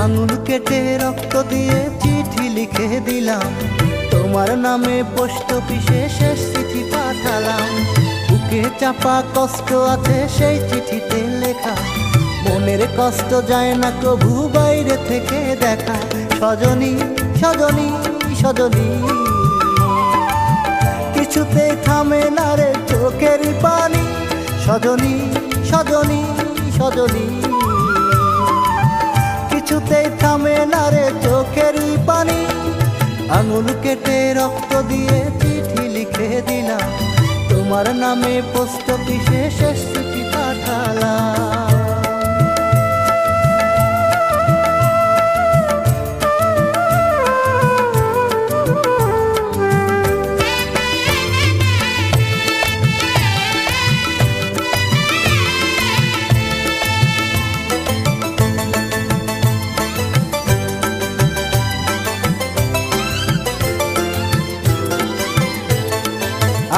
আঙুল কেটে রক্ত দিয়ে চিঠি লিখে দিলাম, তোমার নামে পোস্ট অফিসে শেষ চিঠি পাঠালাম। বুকে চাপা কষ্ট আছে সেই চিঠিতে লেখা, মনের কষ্ট যায় না কভু বাইরে থেকে দেখা। সজনী সজনী সজনী, কিছুতেই থামে না রে চোখের পানি। সজনী সজনী সজনী, কিছুতেই থামে না রে চোখের পানি। আঙুল কেটে রক্ত দিয়ে চিঠি লিখে দিলাম, তোমার নামে পোস্ট অফিসে শেষ চিঠি পাঠালাম।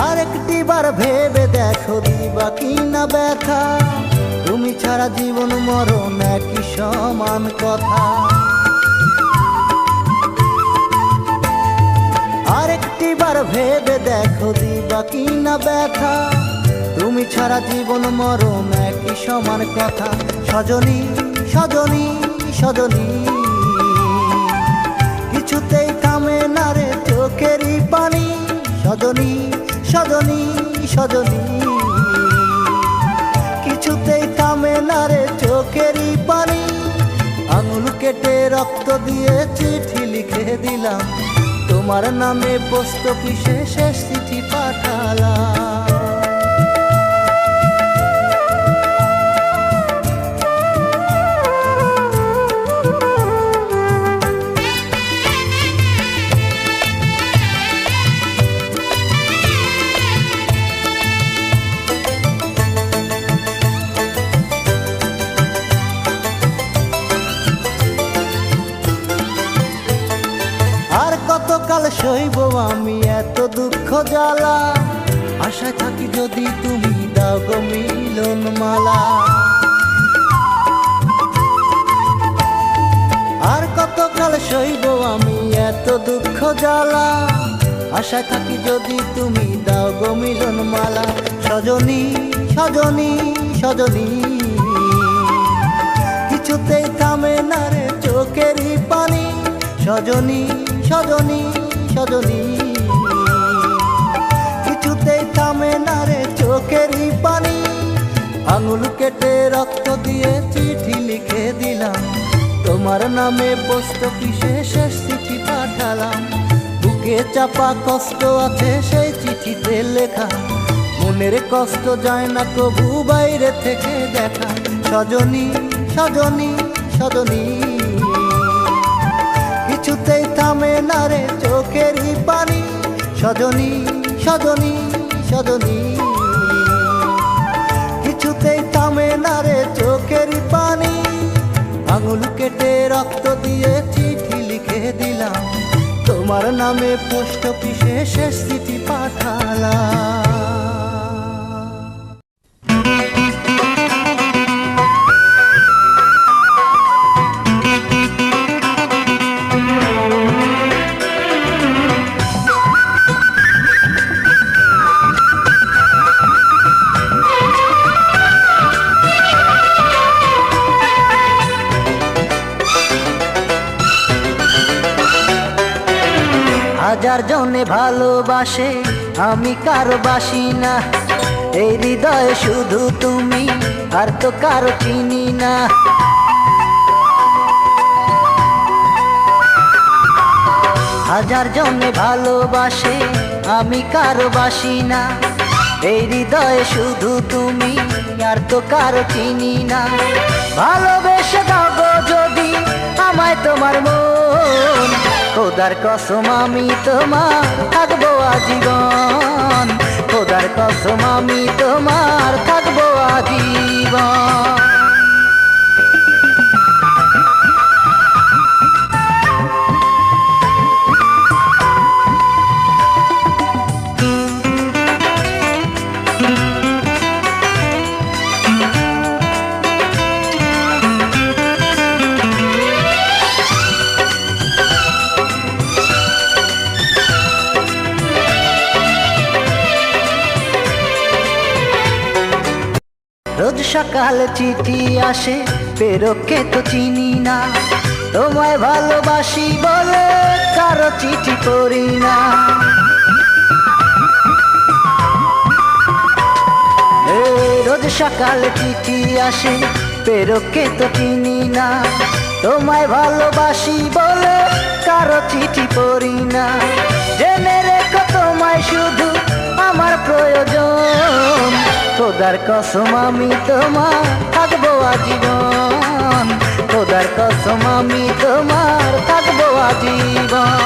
আরেকটিবার ভেবে দেখো দিবা কি না ব্যথা, তুমি ছাড়া জীবন মরণ একই সমান কথা। আরেকটিবার ভেবে দেখো দিবা কি না ব্যথা, তুমি ছাড়া জীবন মরণ একই সমান কথা। সজনী সজনী সজনী, কিছুতেই থামে না রে চোখেরই পানি। সজনী সজনী সজনী, কিছুতেই থামে না রে চোখেরই পানি। আঙুল কেটে রক্ত দিয়ে চিঠি লিখে দিলাম, তোমার নামে পোস্ট অফিসে শেষ চিঠি পাঠালাম। কতকাল সইব আমি এত দুঃখ জ্বালা, আশায় থাকি যদি তুমি দাও গো মিলন মালা। আর কতকাল সইব আমি এত দুঃখ জ্বালা, আশায় থাকি যদি তুমি দাও গো মিলন মালা। সজনী সজনী সজনী, কিছুতেই থামে না রে চোখেরই পানি। সজনী সজনী সজনী, কিছুতেই থামে না রে চোখেরই পানি। আঙুল কেটে রক্ত দিয়ে চিঠি লিখে দিলাম, তোমার নামে পোস্ট অফিসে শেষ চিঠি পাঠালাম। বুকে চাপা কষ্ট আছে সেই চিঠিতে লেখা, মনের কষ্ট যায় না কভু বাইরে থেকে দেখা। সজনী সজনী সজনী, কিছুতেই থামে না রে চোখেরই পানি। সজনী সজনী সজনী, কিছুতেই থামে না রে চোখেরই পানি। আঙুল কেটে রক্ত দিয়ে চিঠি লিখে দিলাম, তোমার নামে পোস্ট অফিসে শেষ চিঠি পাঠালাম। হাজার জনে ভালোবাসে আমি কারো বাসি না, এই হৃদয়ে শুধু তুমি আর তো কারো চিনি না। হাজার জনে ভালোবাসে আমি কারো বাসি না, এই হৃদয়ে শুধু তুমি আর তো কারো চিনি না। ভালোবেসে দাও গো যদি আমায় তোমার মন, খোদার কসম আমি তোমার থাকবো আজীবন। খোদার কসম আমি তোমার থাকবো আজীবন। সকালে চিঠি আসে, প্রেরককে তো চিনি না, তোমায় ভালোবাসি বলে কারো চিঠি পড়ি না। রোজ সকালে চিঠি আসে, প্রেরককে তো চিনি না, তোমায় ভালোবাসি বলে কারো চিঠি পড়ি না। জেনে রেখো তোমায় শুধু আমার প্রয়োজন, খোদার কসম আমি তোমার থাকবো আজীবন, খোদার কসম আমি তোমার থাকবো আজীবন।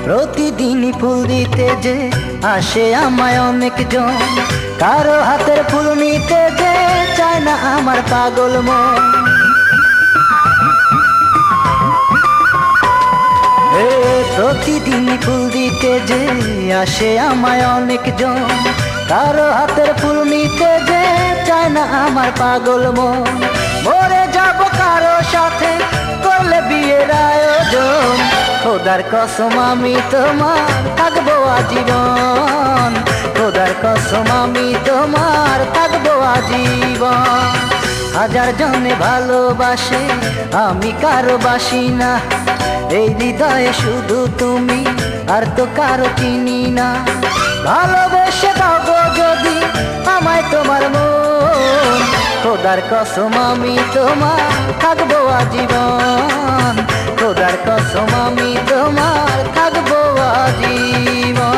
প্রতিদিনই ফুল দিতে যে আসে আমায় অনেকজন, কারো হাতের ফুল নিতে যে চায় না আমার পাগল মন। প্রতিদিনই ফুল দিতে যে আসে আমায় অনেকজন, কারো হাতের ফুল নিতে যে চায় না আমার পাগল মন। মরে যাব কারো সাথে করলে বিয়ের আয়োজন, খোদার কসম আমি তোমার থাকবো আজীবন, খোদার কসম আমি তোমার থাকবো আজীবন। হাজার জনে ভালোবাসে আমি কারো বাসি না, এই হৃদয়ে শুধু তুমি আর তো কারো চিনি না। ভালোবেসে দাও গো যদি আমায় তোমার মন, খোদার কসম আমি তোমার থাকবো আজীবন, খোদার কসম আমি তোমার থাকবো আজীবন।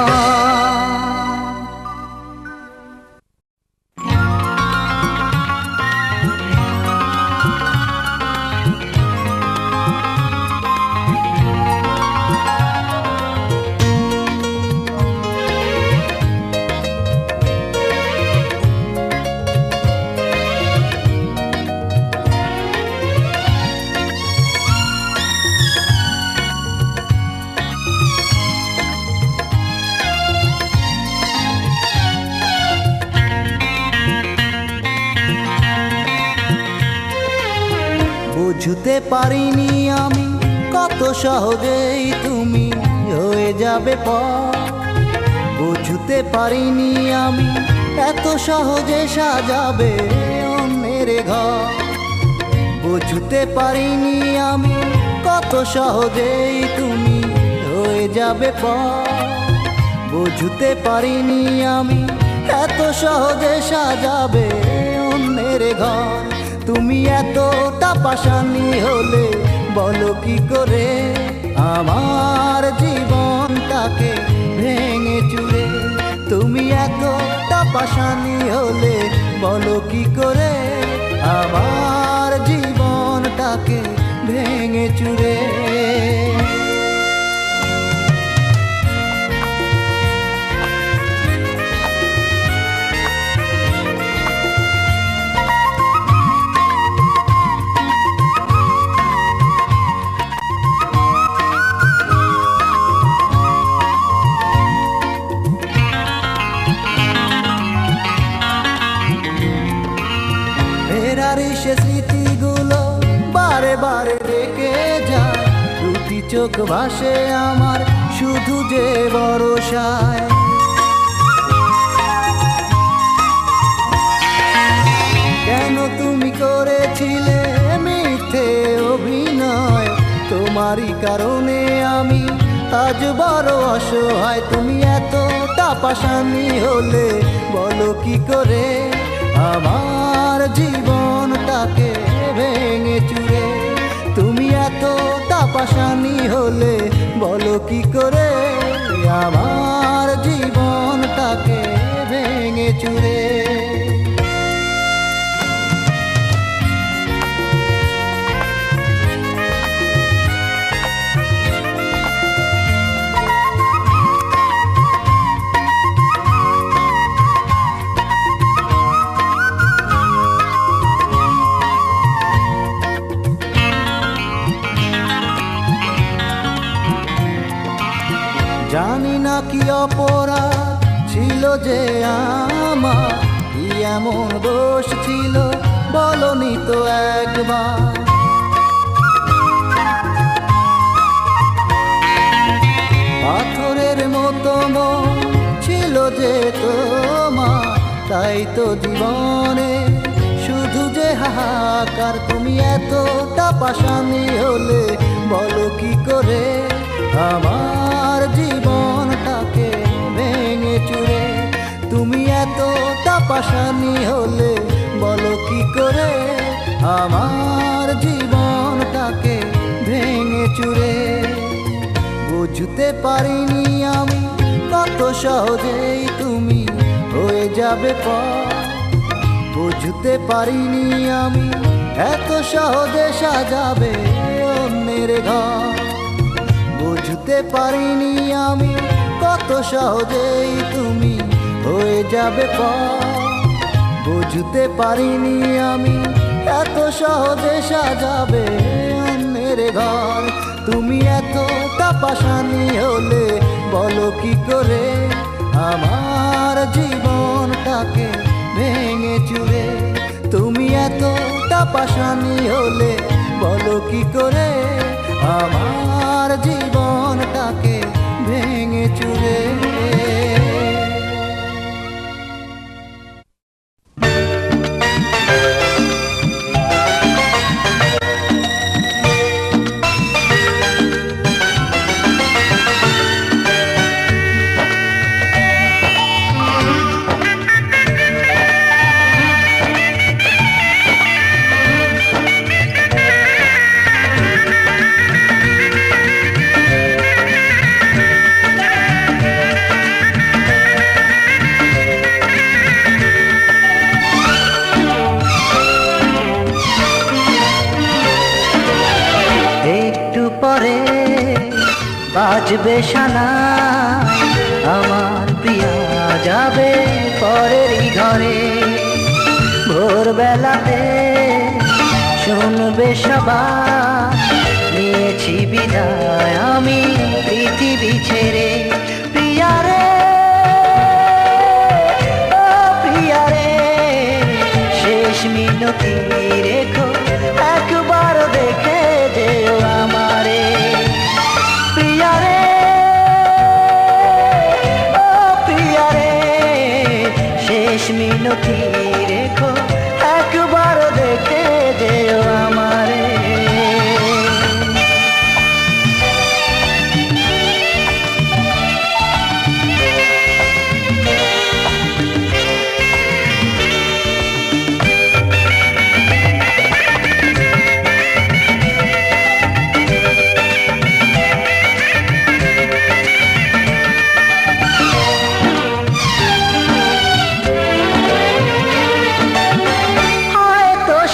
বুঝতে পারিনি আমি কত সহজেই তুমি হয়ে যাবে পর, বুঝতে পারিনি আমি এত সহজে সাজাবে অন্যের ঘর। বুঝতে পারিনি আমি কত সহজেই তুমি হয়ে যাবে পর, বুঝতে পারিনি আমি এত সহজে সাজাবে অন্যের ঘর। তুমি এতটা পাষাণী হলে বলো কি করে আমার জীবনটাকে ভেঙে চুরে। তুমি এতটা পাষাণী হলে বলো কি করে আমার জীবনটাকে ভেঙে চুরে। সে স্মৃতিগুলো বারে বারে রেখে যায়, দুটি চোখ ভাসে আমার শুধু যে ভরসায়। কেন তুমি করেছিলে মিথ্যে অভিনয়, তোমারই কারণে আমি আজ বড় অসহায়। তুমি এতটা পাষাণী হলে বলো কি করে আমার জীবনটাকে ভেঙে চুরে। তুমি এতটা পাষাণী হলে বলো কি করে আমার জীবনটাকে ভেঙে চুরে। নাকি অপরাধ ছিল যে আমার, কি এমন দোষ ছিল বলনি তো একবার। পাথরের মতো মন ছিল যে তোমার, তাই তো জীবনে শুধু যে হাহাকার। তুমি এতটা পাষাণী হলে বলো কি করে আমার জীবনটাকে ভেঙে চুরে। তুমি এতটা পাষাণী হলে বলো কি করে আমার জীবনটাকে ভেঙে চুরে। বুঝতে পারিনি আমি কত সহজেই তুমি হয়ে যাবে পর। বুঝতে পারিনি আমি এত সহজে সাজাবে অন্যের ঘর। বুঝতে পারিনি আমি কত সহজেই তুমি হয়ে যাবে পর। বুঝতে পারিনি আমি এত সহজে সাজাবে অন্যের ঘর। তুমি এতটা পাষাণী হলে বলো কি করে আমার জীবনটাকে ভেঙে চুরে। তুমি এতটা পাষাণী হলে বলো কি করে আমার জীবনটাকে ভেঙে চুরে। বাজবে শানায় আমার প্রিয়া যাবে পরেরই ঘরে। ভোরবেলাতে শুনবে সবাই নিয়েছি বিদায় আমি পৃথিবী ছেড়ে। প্রিয়ারে ও প্রিয়ারে শেষ মিনতি রেখো একবার দেখে যেও আমারে। প্রিয়ারে ও প্রিয়ারে শেষ মিনতি রেখো একবার দেখে যেও আমারে।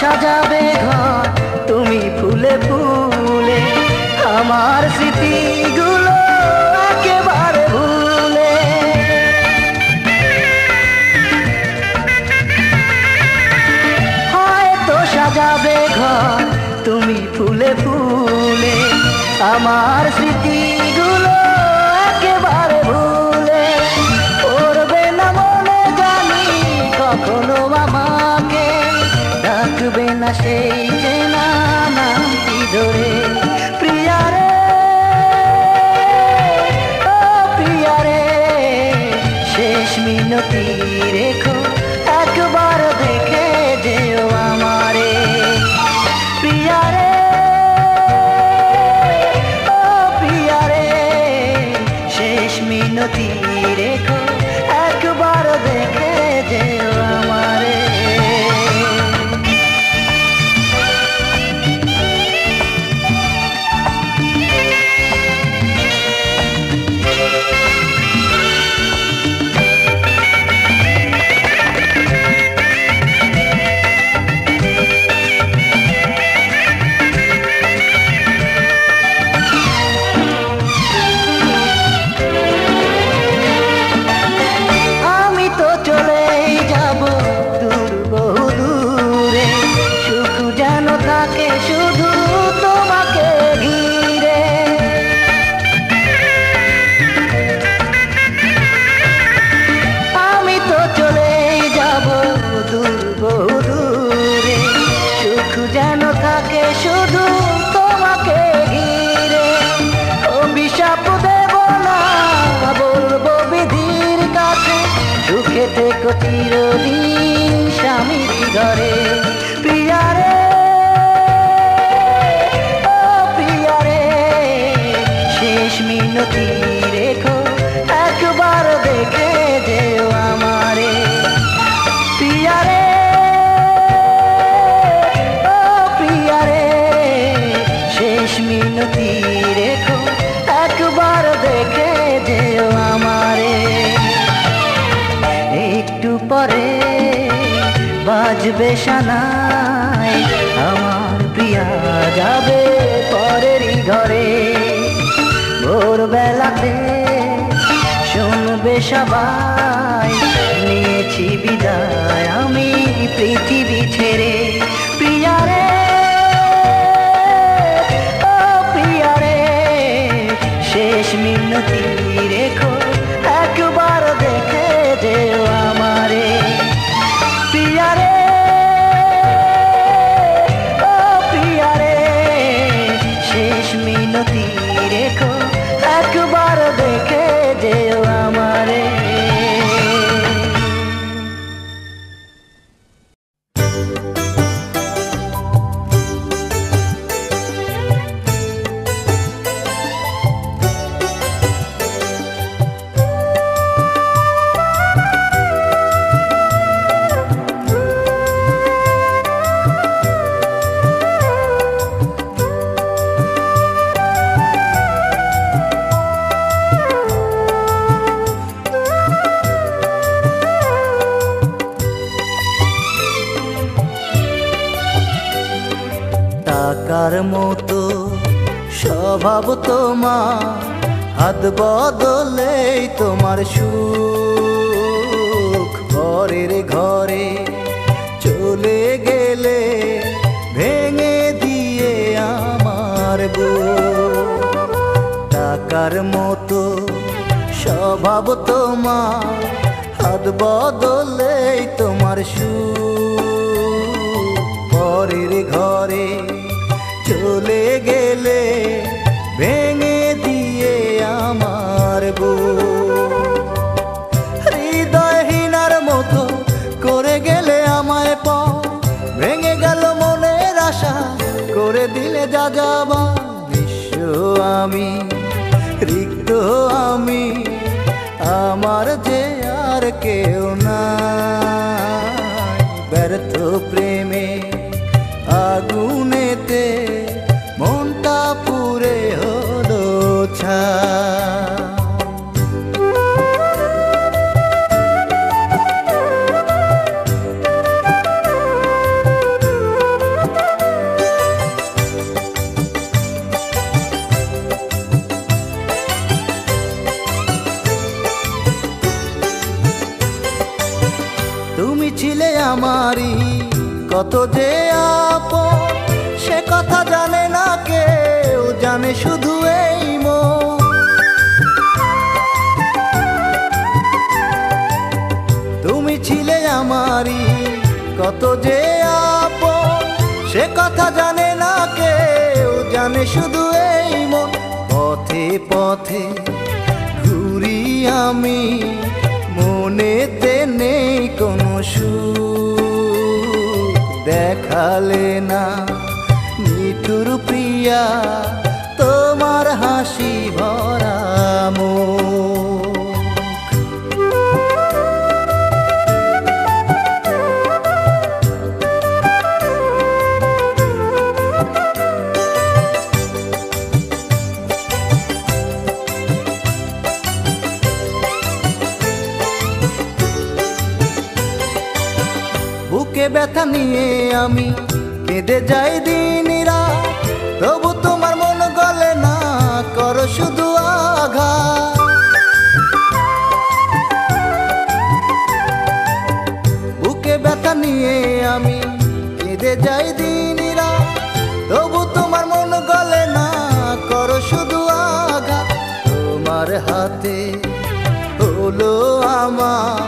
সাজাবে ঘর তুমি ফুলে ফুলে আমার স্মৃতিগুলো একেবারে ভুলে। হয়তো সাজাবে ঘর তুমি ফুলে ফুলে আমার স্মৃতিগুলো একেবারে ভুলে। পড়বে না মনে জানি কখনো আমাকে, ডাকবে না সেই চেনা নামটি ধরে। প্রিয়ারে ও প্রিয়ারে শেষ মিনতি রেখো একবার দেখে যেও আমারে। প্রিয়ারে ও প্রিয়ারে মিনতি রেখো, একবার দেখে যেও আমারে। প্রিয়ারে ও প্রিয়ারে, শেষ মিনতি রেখো, একবার দেখে যেও আমারে। একটু পরে বাজবে শানাই, আমার প্রিয়া যাবে পরেরই ঘরে। ভোরবেলাতে শুনবে সবাই, নিয়েছি বিদায় আমি পৃথিবী ছেড়ে। প্রিয়ারে ও প্রিয়ারে, শেষ মিনতি রেখো, একবার দেখে যেও আমারে। প্রিয়ারে ও প্রিয়ারে, শেষ মিনতি রেখো, একবার দেখে যেও আমারে। টাকার মতো স্বভাব তোমার, হাত বদলেই তোমার সুখ। পরের ঘরে চলে গেলে ভেঙে দিয়ে আমার বুক। টাকার মতো স্বভাব তোমার, হাত বদলেই তোমার সুখ। পরের ঘরে চলে গেলে ভেঙে দিয়ে আমার বুক। হৃদয়হীনার মতো করে গেলে আমায় ভেঙে গেল মনের আশা, করে দিলে যা যাবা। বিশ্ব আমি রিক্ত আমি, আমার যে আর কেউ নাই। ব্যর্থ প্রেমে আগুনেতে মনটা পুড়ে হলো ছাই। তুমি ছিলে আমারই কত যে আপন, সে কথা জানে না কেউ, জানে শুধু এই মন। তুমি ছিলে আমারই কত যে আপন, সে কথা জানে না কেউ, জানে শুধু এই মন। পথে পথে ঘুরি আমি, মনেতে নেই কোনো সুখ। দেখালে না নিঠুর প্রিয়া, তোমার হাসি ভরা মুখ। বুকে ব্যথা নিয়ে আমি কেঁদে যাই দিন রাত, তবু তোমার মন গলে না, করো শুধু আঘাত। বুকে ব্যথা নিয়ে আমি কেঁদে যাই দিন রাত, তবু তোমার মন গলে না, করো শুধু আঘাত। তোমার হাতে হলো আমার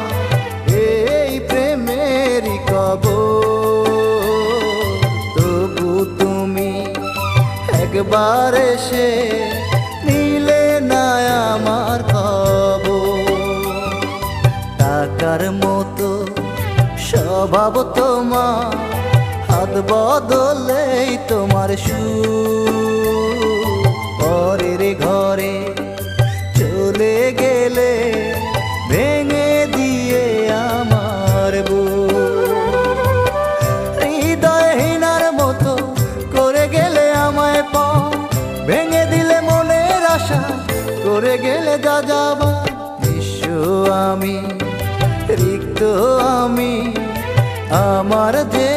এই প্রেমেরই কবর। তবু তুমি একবার এসে নিলে না আমার খবর। টাকার মতো স্বভাব তোমার, হাত বদলেই তোমার সুখ। পরের ঘরে যাবার নিঃস্ব আমি, রিক্ত আমি, আমার যে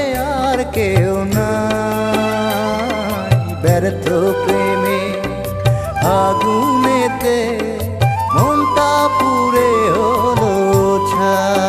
আর কেউ নাই। ব্যর্থ প্রেমে আগুনেতে মনটা পুড়ে হলো ছাই।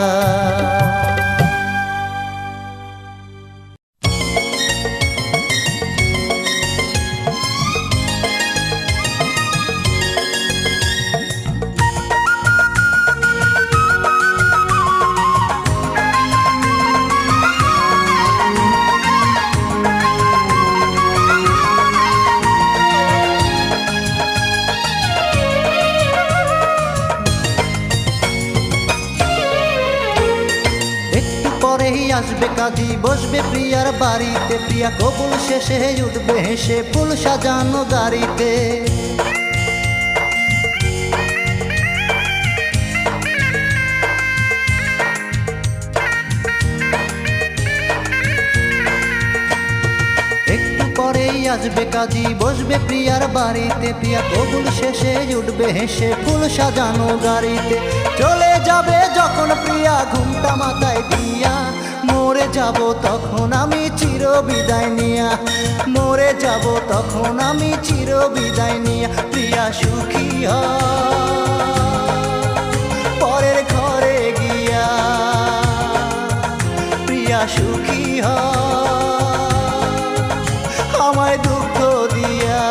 আসবে কাজী, বসবে প্রিয়ার বাড়িতে, প্রিয়া কবুল শেষে উঠবে হেসে ফুল সাজানো গাড়িতে। একটু পরেই আসবে কাজী, বসবে প্রিয়ার বাড়িতে, প্রিয়া কবুল শেষে উঠবে হেসে ফুল সাজানো গাড়িতে। চলে যাবে যখন প্রিয়া ঘুমটা মাথায় দিয়া, মরে যাব তখন আমি চির বিদায় নিয়া, মরে যাব তখন আমি চির বিদায় নিয়া। প্রিয়া সুখী পরের ঘরে গিয়া, প্রিয়া সুখী আমায় দুঃখ দিয়া।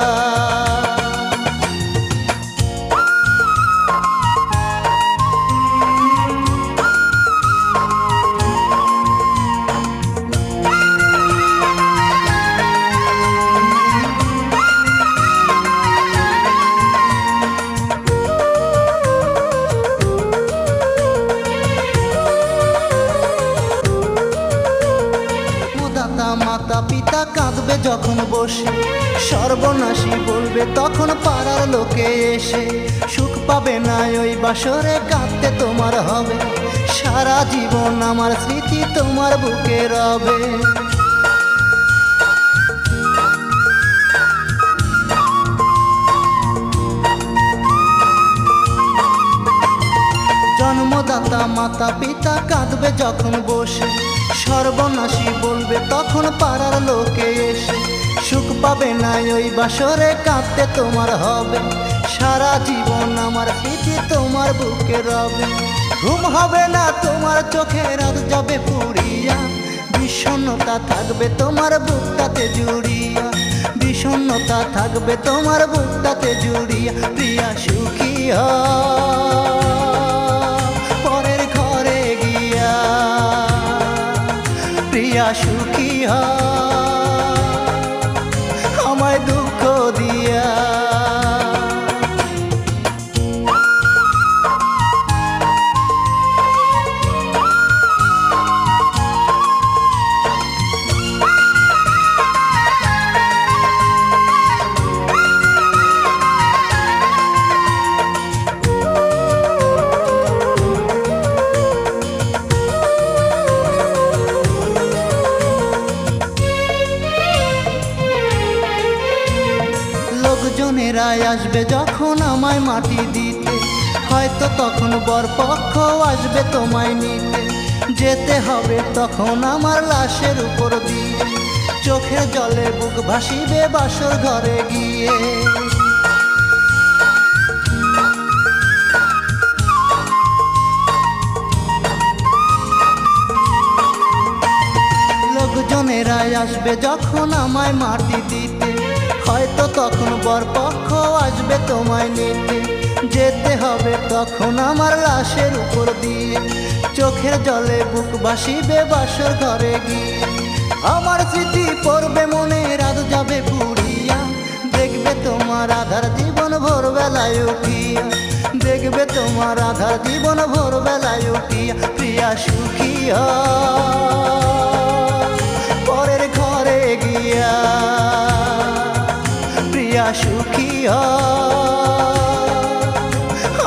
মাতা পিতা কাঁদবে যখন বসে, সর্বনাশী বলবে তখন পাড়ার লোকে এসে। সুখ পাবে না ওই বাসরে, কাঁদতে তোমার হবে, সারা জীবন আমার স্মৃতি তোমার বুকে রবে। জন্মদাতা মাতা পিতা কাঁদবে যখন বসে, সর্বনাশী বলবে তখন পাড়ার লোকে এসে। সুখ পাবে না ওই বাসরে, কাঁদতে তোমার হবে, সারা জীবন আমার স্মৃতি তোমার বুকে রবে। ঘুম হবে না তোমার চোখে, রাত যাবে পুড়িয়া, বিষণ্ণতা থাকবে তোমার বুকটাতে জুড়িয়া, বিষণ্ণতা থাকবে তোমার বুকটাতে জুড়িয়া। প্রিয়া সুখী পরের ঘরে গিয়া, প্রিয়া সুখী আমায় দুঃখ দিয়া। লোকজনেরা আসবে যখন আমায় মাটি দিতে, হয়তো তখন বরপক্ষ আসবে তোমায় নিতে। যেতে হবে তখন আমার লাশের উপর দিয়ে, চোখের জলে বুক ভাসিবে বাসর ঘরে গিয়ে। লোকজনেরা আসবে যখন আমায় মাটি দিতে, হয়তো তখন বরপক্ষ আসবে তোমায় নিতে। যেতে হবে তখন আমার লাশের উপর দিয়ে, চোখের জলে বুক ভাসিবে বাসর ঘরে গিয়ে। আমার স্মৃতি পড়বে মনে, রাত যাবে পুড়িয়া, দেখবে তোমার আধার জীবন ভোরবেলায় উঠিয়া, দেখবে তোমার আধার জীবন ভোরবেলায় উঠিয়া। প্রিয়া সুখী পরের ঘরে গিয়া, প্রিয়া সুখী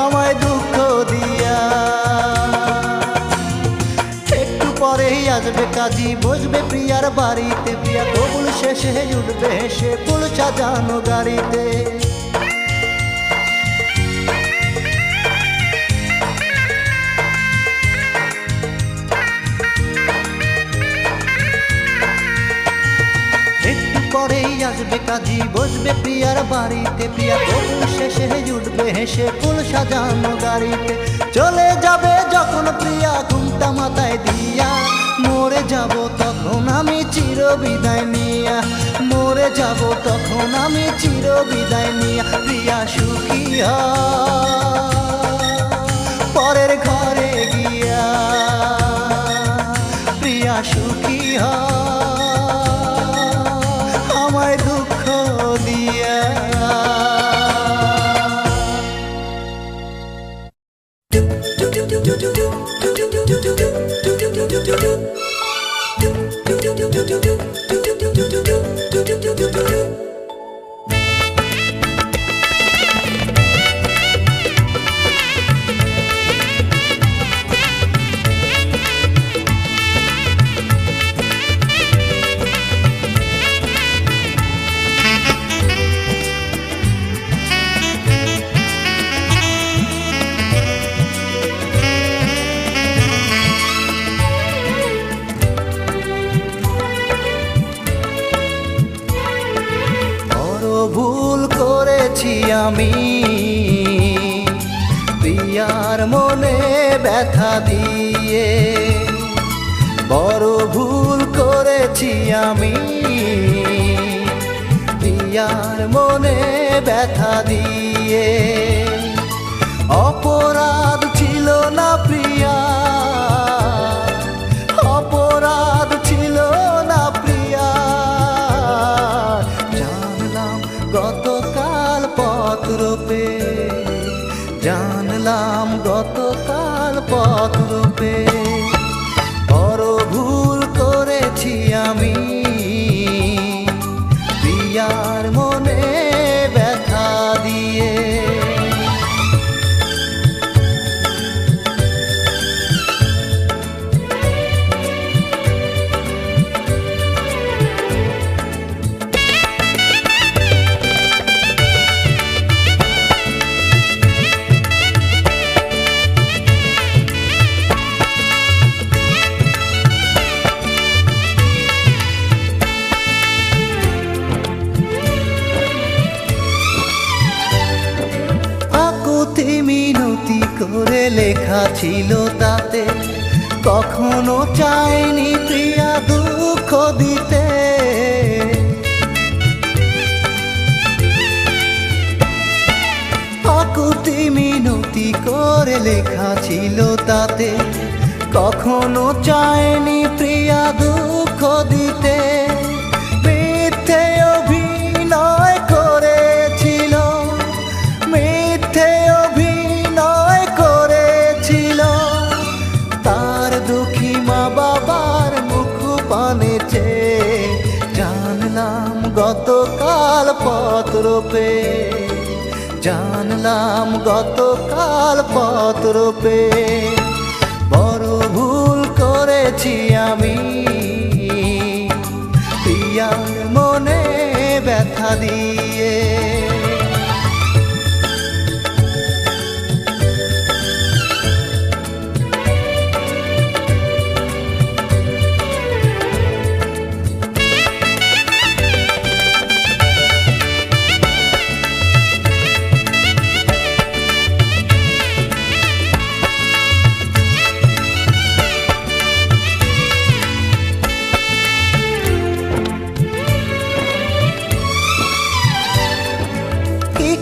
আমায় দুঃখ দিয়া। একটু পরেই আসবে কাজী, বসবে প্রিয়ার বাড়িতে, প্রিয়া কবুল শেষে উঠবে হেসে ফুল সাজানো গাড়িতে। আসবে কাজী, বসবে প্রিয়ার বাড়িতে, প্রিয়া তবু শেষে জুটবে হেসে ফুল সাজানো গাড়িতে। চলে যাবে যখন প্রিয়া ঘুমটা মাথায় দিয়া, মরে যাব তখন আমি চির বিদায় নিয়া, মরে যাব তখন আমি চির বিদায় নিয়া। প্রিয়া সুখী পরের ঘরে গিয়া, প্রিয়া সুখী আমায় দুঃখ দিয়া। ভুল করেছি আমি প্রিয়ার মনে ব্যথা দিয়ে, বড় ভুল করেছি আমি প্রিয়ার মনে ব্যথা দিয়ে। অপরাধ ছিল না প্রিয়া, অপরাধ ছিল না প্রিয়া, গতকাল পত্রপে, জানলাম গতকাল পত্রপে। বড় ভুল করেছি আমি প্রিয়ার মনে ব্যথা দিয়ে। মিনতি করে লেখা ছিল তাতে, কখনো চাইনি প্রিয়া দুঃখ দিতে। আকুতি মিনতি করে লেখা ছিল তাতে, কখনো চাইনি প্রিয়া দুঃখ দিতে। মিথ্যে অভিনয় করেছিল, মিথ্যে অভিনয় করেছিল, তার দুঃখী মা বাবার মুখ পানে চেয়ে। জানলাম গতকাল পত্রপে, জানলাম গতকাল পত্রপে। বড় ভুল করেছি আমি প্রিয়ার মনে ব্যথা দিয়ে।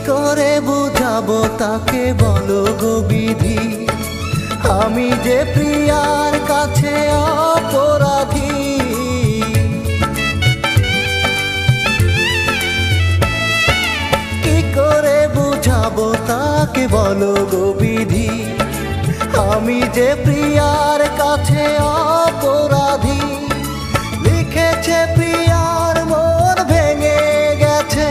করে বুঝাবো তাকে বলো গো বিধি, আমি যে প্রিয়ার কাছে অপরাধী। কি করে বুঝাবো তাকে বলো গো বিধি, আমি যে প্রিয়ার কাছে অপরাধী। লিখেছে প্রিয়ার মন ভেঙে গেছে,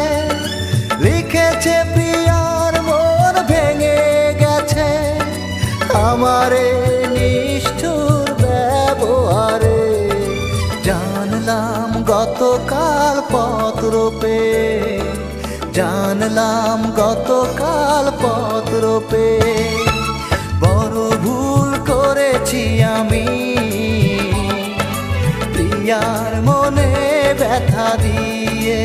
লিখেছে প্রিয়ার মন ভেঙে গেছে, আমারে নিষ্ঠুর ব্যবহারে। জানলাম গতকাল পত্রপে, জানলাম গতকাল পত্রপে। বড় ভুল করেছি আমি প্রিয়ার মনে ব্যথা দিয়ে।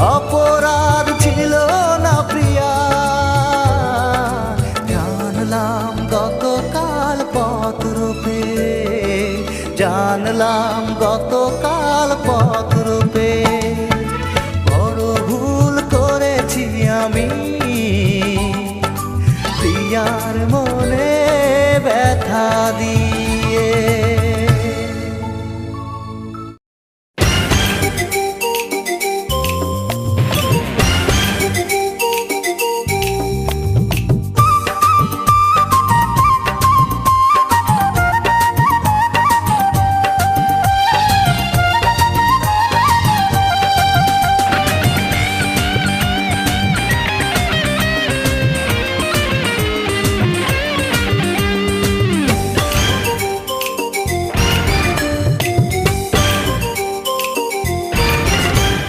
অপরাধ ছিল না প্রিয়া, জানলাম গতকাল পথ রূপে, জানলাম গতকাল পথ রূপে। বড় ভুল করেছি আমি, প্রিয়ার মনে ব্যথা দিয়ে।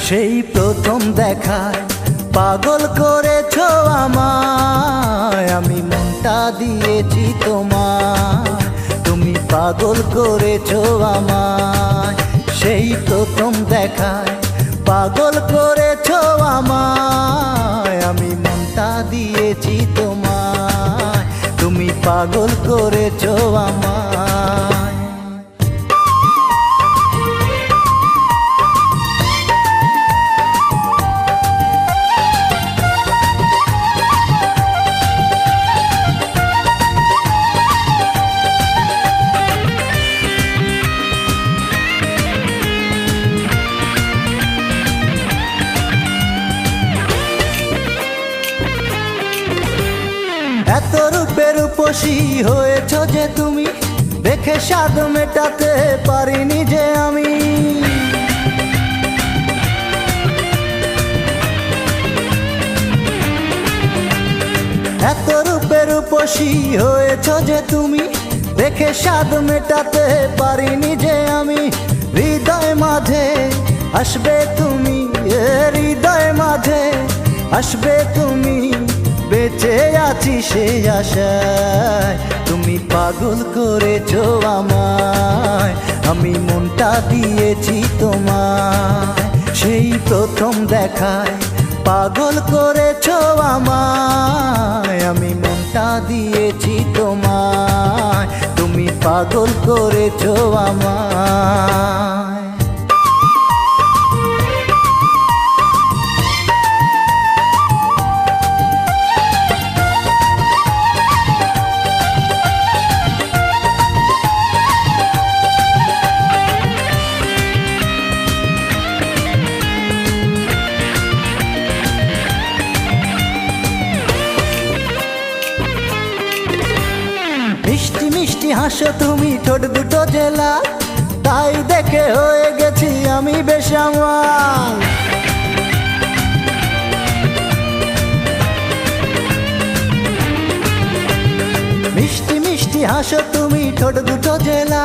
সেই প্রথম দেখায় পাগল করেছো আমায়, আমি মনটা দিয়েছি তোমায়, তুমি পাগল করেছো আমায়। সেই প্রথম দেখায় পাগল করেছো আমায়, আমি মনটা দিয়েছি তোমায়, তুমি পাগল করেছো আমায়। এত রূপের উপসী হয়েছ যে তুমি, দেখে স্বাদ মেটাতে পারিনি যে আমি। এত রূপের উপসী হয়েছ যে তুমি, দেখে স্বাদ মেটাতে পারিনি যে আমি। হৃদয় মাঝে আসবে তুমি, হৃদয় মাঝে আসবে তুমি, বেঁচে আছি সেই আশায়। তুমি পাগল করেছো আমায়, আমি মনটা দিয়েছি তোমায়। সেই প্রথম দেখায় পাগল করেছো আমায়, আমি মনটা দিয়েছি তোমায়, তুমি পাগল করেছো আমায়। মিষ্টি মিষ্টি হাসো তুমি ঠোঁট দুটো জেলা, তাই দেখে হয়ে গেছি আমি বেসামাল। মিষ্টি মিষ্টি হাসো তুমি ঠোঁট দুটো জেলা,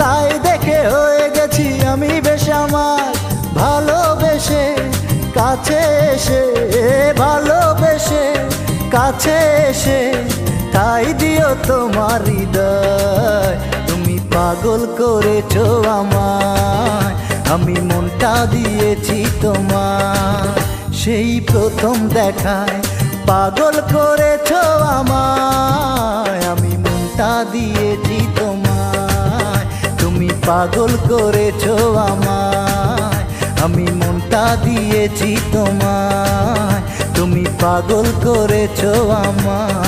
তাই দেখে হয়ে গেছি আমি বেসামাল। ভালোবেসে কাছে এসে, ভালোবেসে কাছে এসে, তাই দিও তোমার হৃদয়। তুমি পাগল করেছো আমায়, আমি মনটা দিয়েছি তোমায়। সেই প্রথম দেখায় পাগল করেছো আমায়, আমি মনটা দিয়েছি তোমায়, তুমি পাগল করেছো আমায়, আমি মনটা দিয়েছি তোমায়, তুমি পাগল করেছো আমায়।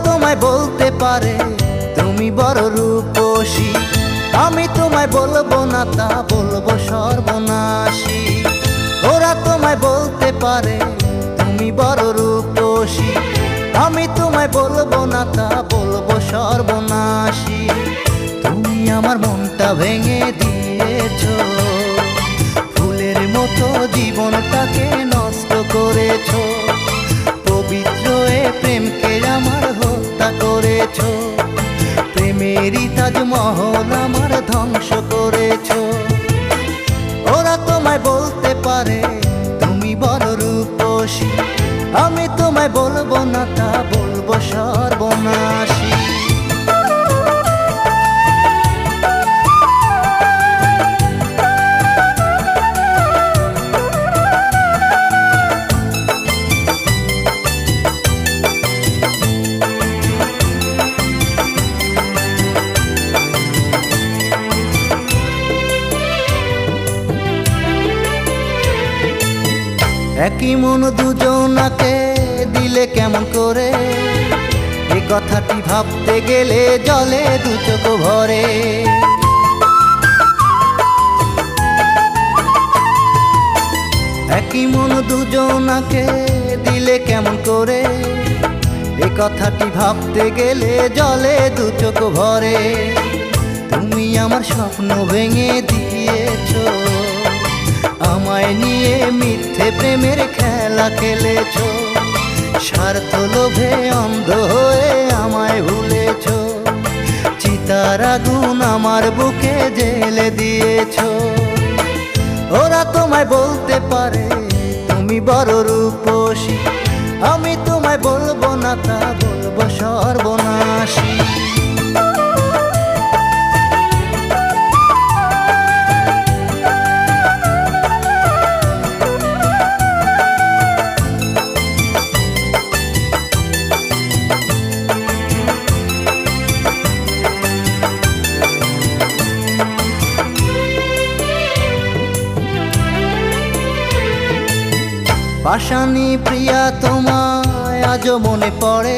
তোমায় বলতে পারে তুমি বড় রূপসী, আমি তোমায় বলবো না তা বলবো সর্বনাশী। ওরা তোমায় বলতে পারে তুমি বড় রূপসী, আমি তোমায় বলবো না তা বলবো সর্বনাশী। মনটা ভেঙে দিয়েছো, ফুলের মতো জীবনটাকে নষ্ট করেছো, পবিত্র এ প্রেমকে আমার হত্যা করেছো, প্রেমেরই তাজমহল আমার ধ্বংস করেছো। ওরা তোমায় বলতে পারে তুমি বড় রূপসী, আমি তোমায় বলবো না তা বলবো সর্বনাশী। একই মন দুজনাকে দিলে কেমন করে, এ কথাটি ভাবতে গেলে জলে দু চোখ ভরে। একই মন দুজনাকে দিলে কেমন করে, এ কথাটি ভাবতে গেলে জলে দু চোখ ভরে। তুমি আমার স্বপ্ন ভেঙে দিয়েছো, আমায় নিয়ে মিথ্যে প্রেমের খেলা খেলেছো, স্বার্থ লোভে অন্ধ হয়ে আমায় ভুলেছো, চিতার আগুন আমার বুকে জ্বেলে দিয়েছো। ওরা তোমায় বলতে পারে তুমি বড় রূপসী, আমি তোমায় বলবো না তা বলবো সর্বনাশী। পাশানি প্রিয়া তোমায় আজও মনে পড়ে,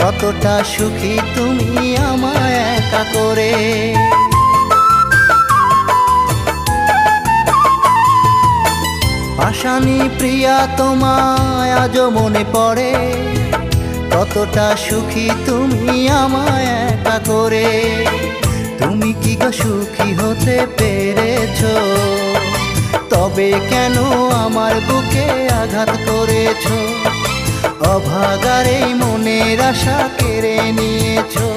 কতটা সুখী তুমি আমায় একা করে। পাশানি প্রিয়া তোমায় আজও মনে পড়ে, কতটা সুখী তুমি আমায় একা করে। তুমি কি গো সুখী হতে পেরেছো, তবে কেন আমার বুকে আঘাত করেছো, অভাগার এই মনের আশা কেড়ে নিয়েছো,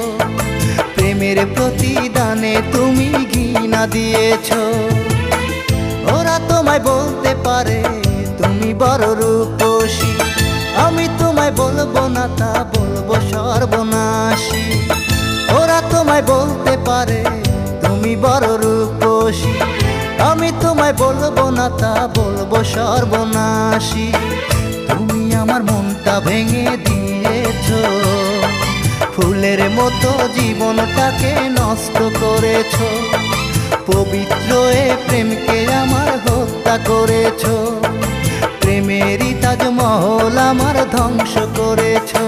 প্রেমের প্রতিদানে তুমি ঘৃণা দিয়েছো। ওরা তোমায় বলতে পারে তুমি বড় রূপসী, আমি তোমায় বলবো না তা বলবো সর্বনাশী। ওরা তোমায় বলতে পারে তুমি বড় রূপসী, আমি তোমায় বলবো না তা বলবো সর্বনাশী। তুমি আমার মনটা ভেঙে দিয়েছো, ফুলের মতো জীবনটাকে নষ্ট করেছো, পবিত্র এ প্রেমকে আমার হত্যা করেছো, প্রেমেরই তাজমহল আমার ধ্বংস করেছো।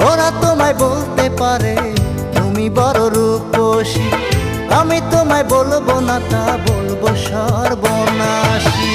ওরা তোমায় বলতে পারে তুমি বড় রূপসী, আমি তোমায় বলবো না তা বলবো সর্বনাশী।